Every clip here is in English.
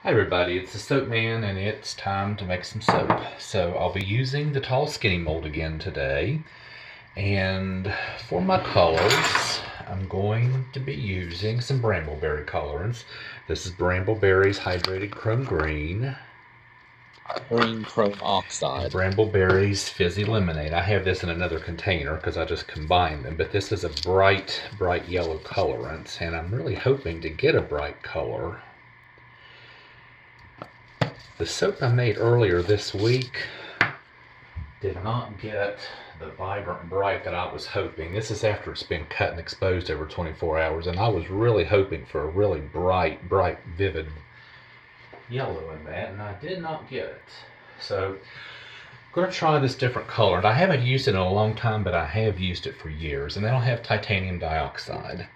Hi everybody, it's the Soap Man and it's time to make some soap. So I'll be using the tall skinny mold again today. And for my colors, I'm going to be using some brambleberry colorants. This is Brambleberry's Hydrated Chrome Green Green chrome and oxide. Brambleberry's Fizzy Lemonade. I have this in another container because I just combined them, but this is a bright yellow colorant, and I'm really hoping to get a bright color. The soap I made earlier this week did not get the vibrant bright that I was hoping. This is after it's been cut and exposed over 24 hours, and I was really hoping for a really bright, vivid yellow in that, and I did not get it. So I'm going to try this different color, and I haven't used it in a long time, but I have used it for years, and they don't have titanium dioxide.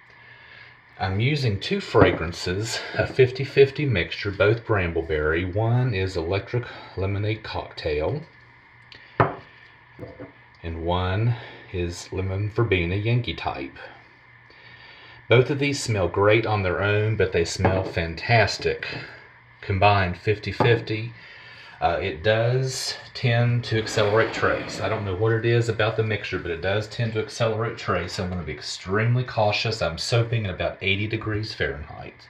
I'm using two fragrances, a 50-50 mixture, both brambleberry. One is Electric Lemonade Cocktail, and one is Lemon Verbena Yankee type. Both of these smell great on their own, but they smell fantastic combined 50-50. It does tend to accelerate trace. I don't know what it is about the mixture, but it does tend to accelerate trace. So I'm going to be extremely cautious. I'm soaping at about 80 degrees Fahrenheit.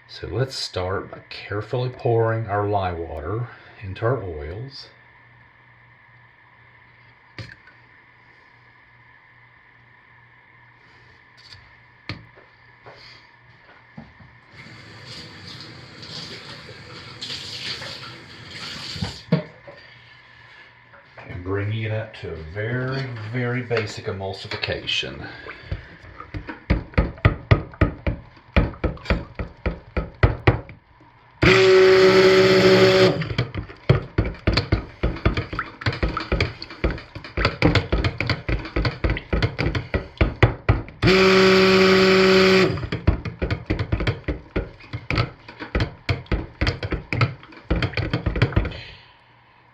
So let's start by carefully pouring our lye water into our oils. Bringing it up to a very basic emulsification.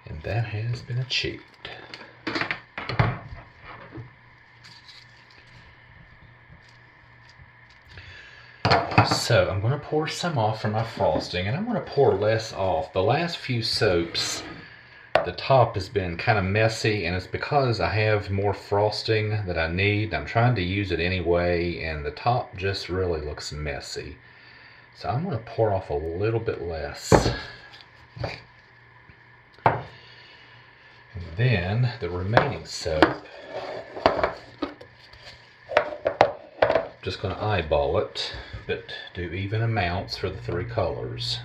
And that has been achieved. So I'm going to pour some off from my frosting, and I'm going to pour less off. The last few soaps, the top has been kind of messy, and it's because I have more frosting that I need. I'm trying to use it anyway, and the top just really looks messy. So I'm going to pour off a little bit less. And then the remaining soap, just going to eyeball it, but do even amounts for the three colors.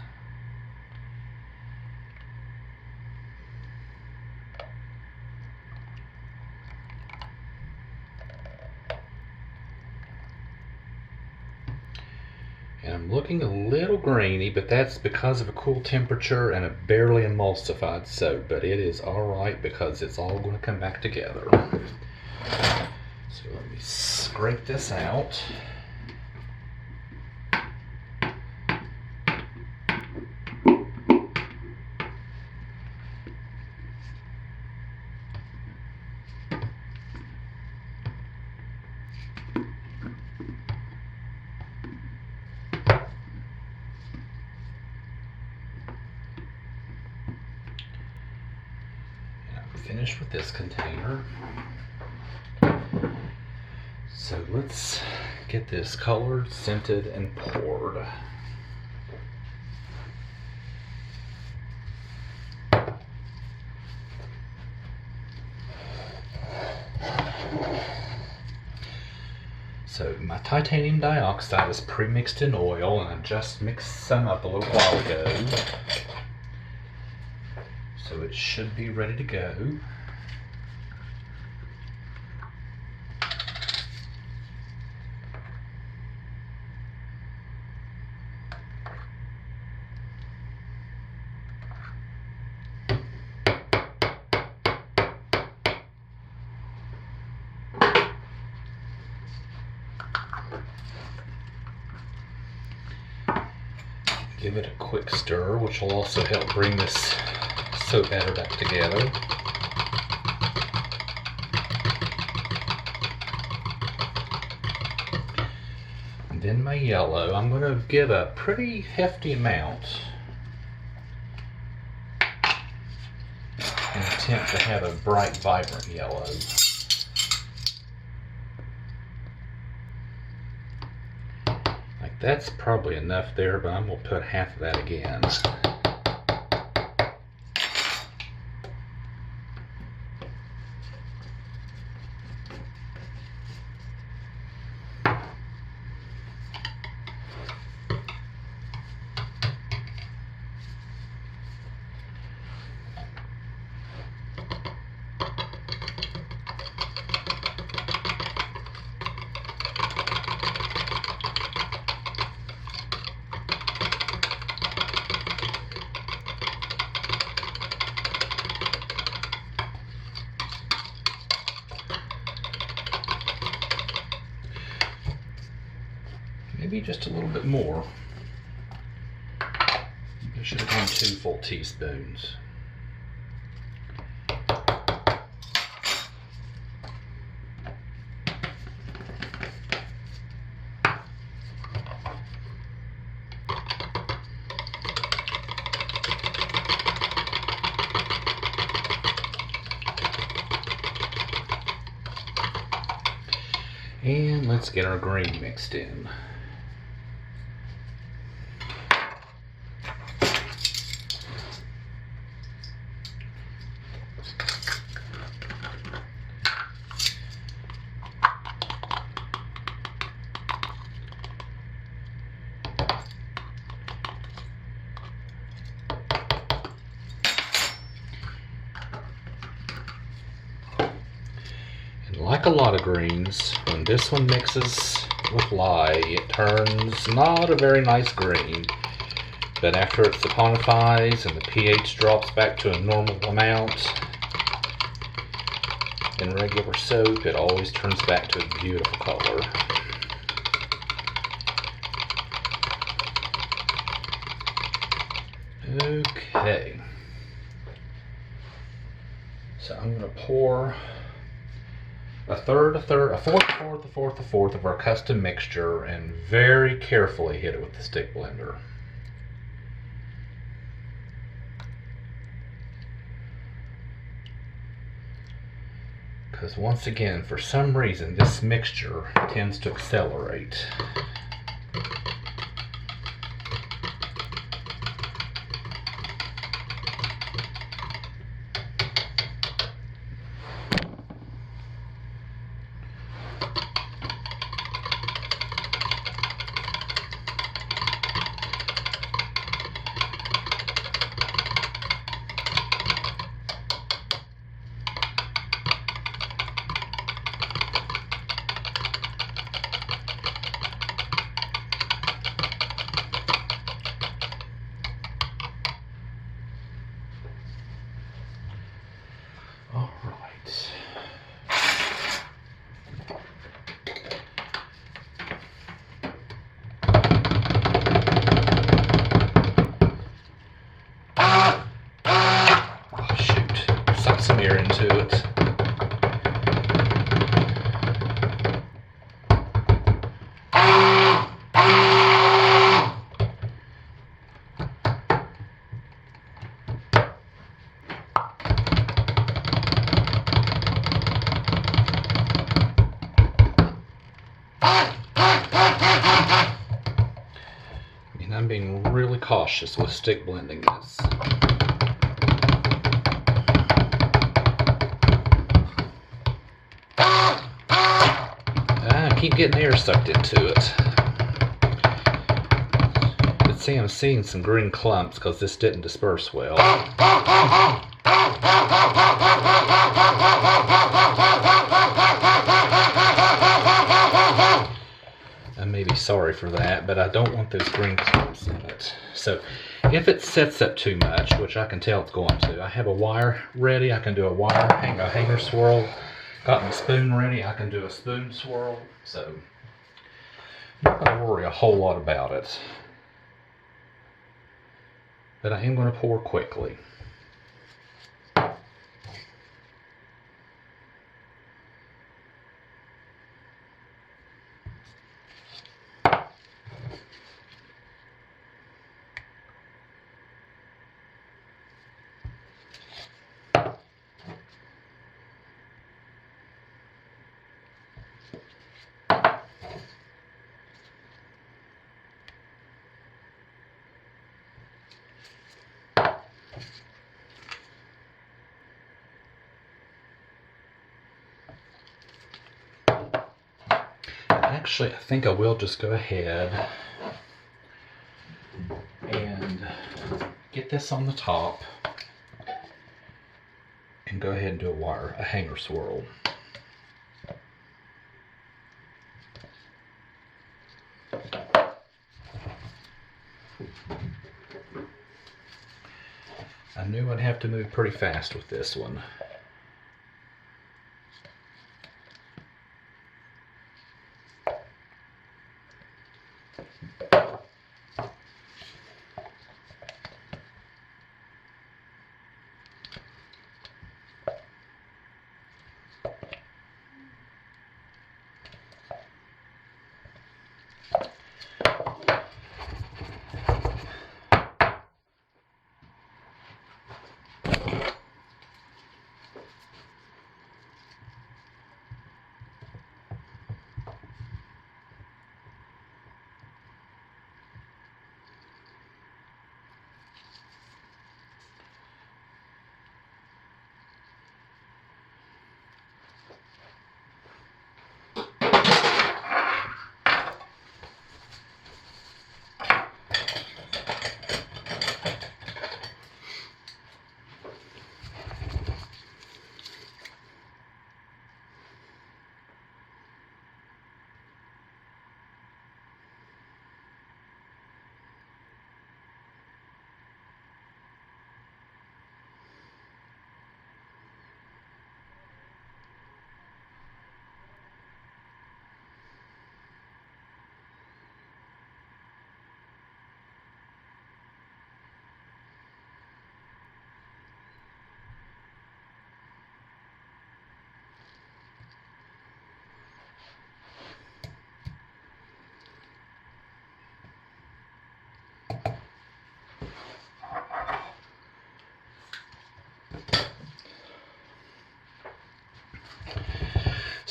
And I'm looking a little grainy, but that's because of a cool temperature and a barely emulsified soap, but it is alright because it's all going to come back together. So let me scrape this out. Finished with this container. So let's get this colored, scented, and poured. So my titanium dioxide is pre-mixed in oil, and I just mixed some up a little while ago. So it should be ready to go. Give it a quick stir, which will also help bring this soap batter back together. then my yellow. I'm going to give a pretty hefty amount in an attempt to have a bright, vibrant yellow. Like that's probably enough there, but I'm going to put half of that again. Maybe just a little bit more. I should have gone 2 full teaspoons. And let's get our green mixed in. Like a lot of greens, when this one mixes with lye, it turns not a very nice green. But after it saponifies and the pH drops back to a normal amount in regular soap, it always turns back to a beautiful color. Okay. So I'm going to pour a third, a fourth of our custom mixture and very carefully hit it with the stick blender. Because once again, for some reason, this mixture tends to accelerate. All right. Oh shoot, suck some air into it. And I'm being really cautious with stick blending this. I keep getting air sucked into it. But see, I'm seeing some green clumps because this didn't disperse well. I may be sorry for that, but I don't want those green clumps in it. So if it sets up too much, which I can tell it's going to, I have a wire ready. I can do a hanger swirl. Got my spoon ready. I can do a spoon swirl. So I'm not going to worry a whole lot about it. But I am going to pour quickly. actually, I think I will just go ahead and get this on the top and go ahead and do a hanger swirl. I knew I'd have to move pretty fast with this one.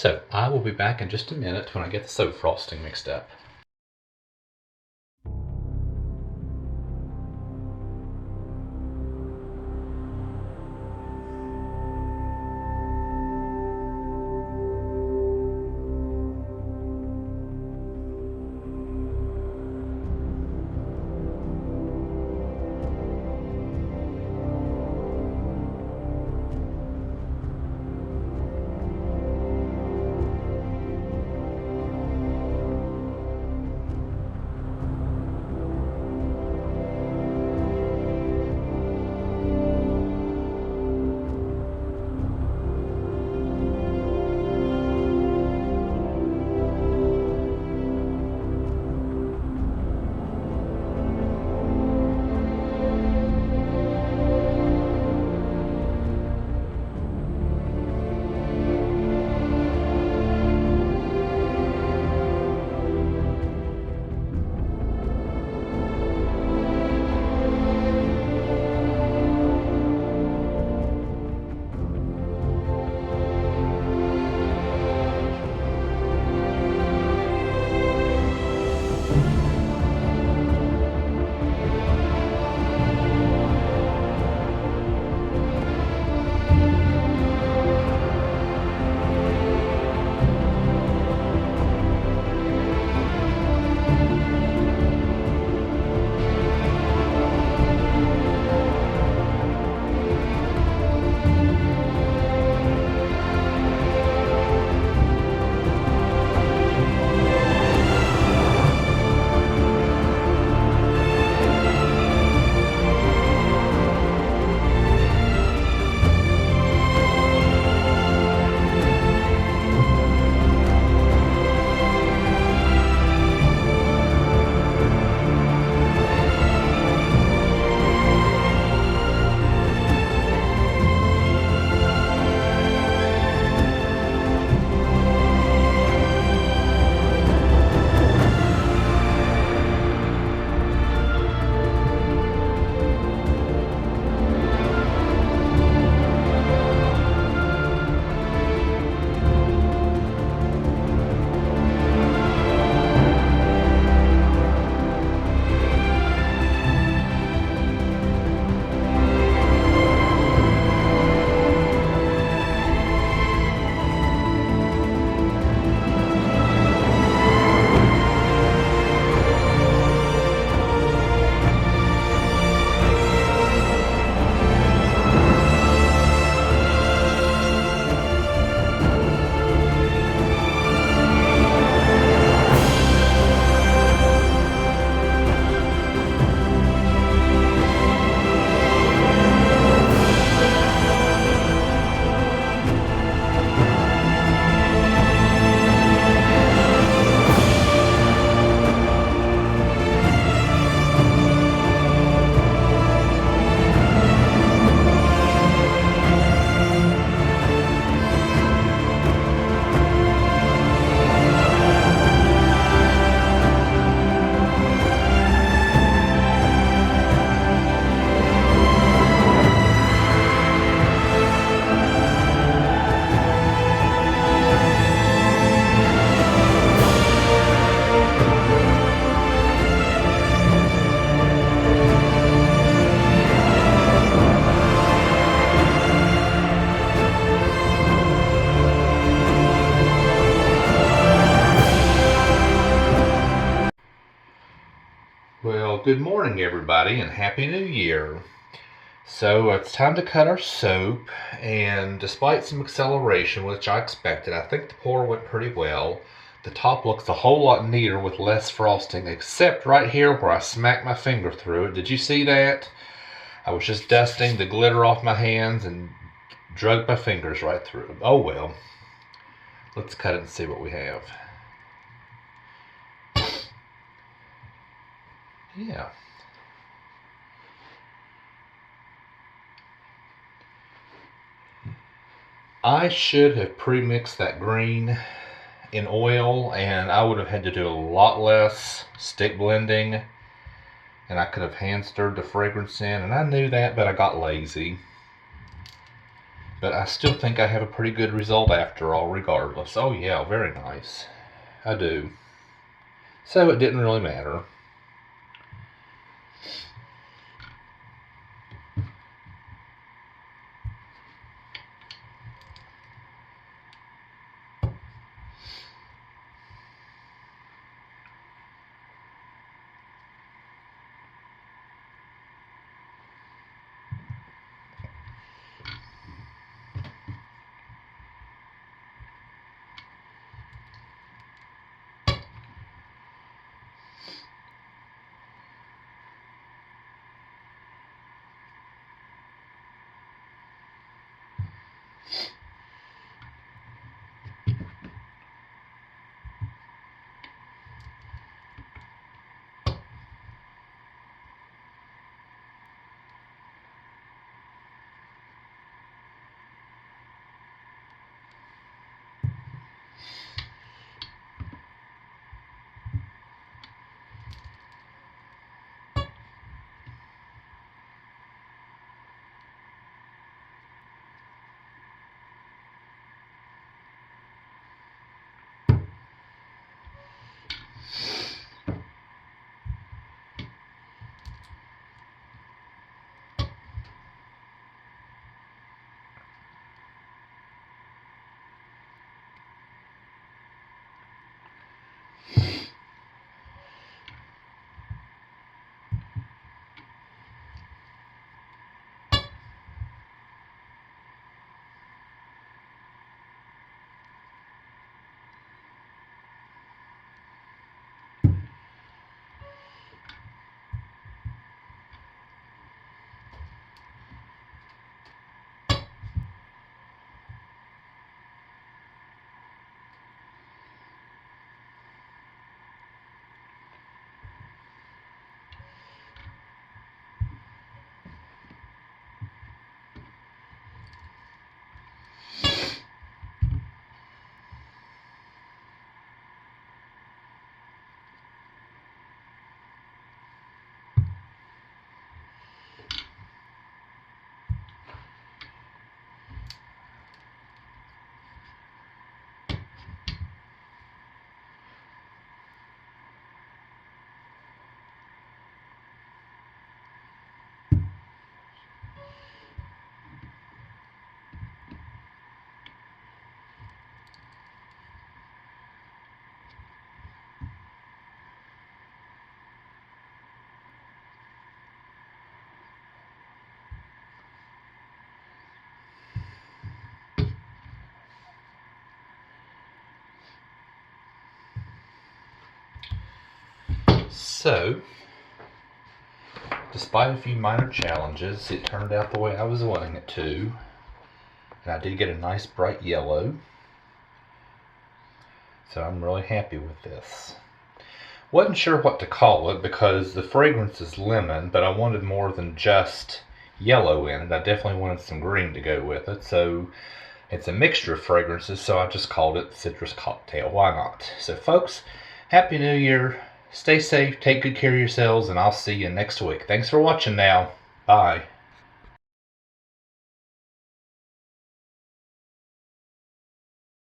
So I will be back in just a minute when I get the soap frosting mixed up. Well, good morning everybody and Happy New Year. So it's time to cut our soap, and despite some acceleration, which I expected, I think the pour went pretty well. The top looks a whole lot neater with less frosting, except right here where I smacked my finger through it. Did you see that? I was just dusting the glitter off my hands and drug my fingers right through it. Oh well. Let's cut it and see what we have. Yeah. I should have pre-mixed that green in oil, and I would have had to do a lot less stick blending, and I could have hand stirred the fragrance in, and I knew that, but I got lazy. But I still think I have a pretty good result after all, regardless. Oh yeah, very nice. I do. So it didn't really matter. So, despite a few minor challenges, it turned out the way I was wanting it to. And I did get a nice bright yellow. So I'm really happy with this. Wasn't sure what to call it because the fragrance is lemon, but I wanted more than just yellow in it. I definitely wanted some green to go with it. So it's a mixture of fragrances, so I just called it Citrus Cocktail. Why not? So folks, Happy New Year. Stay safe, take good care of yourselves, and I'll see you next week. Thanks for watching now. Bye.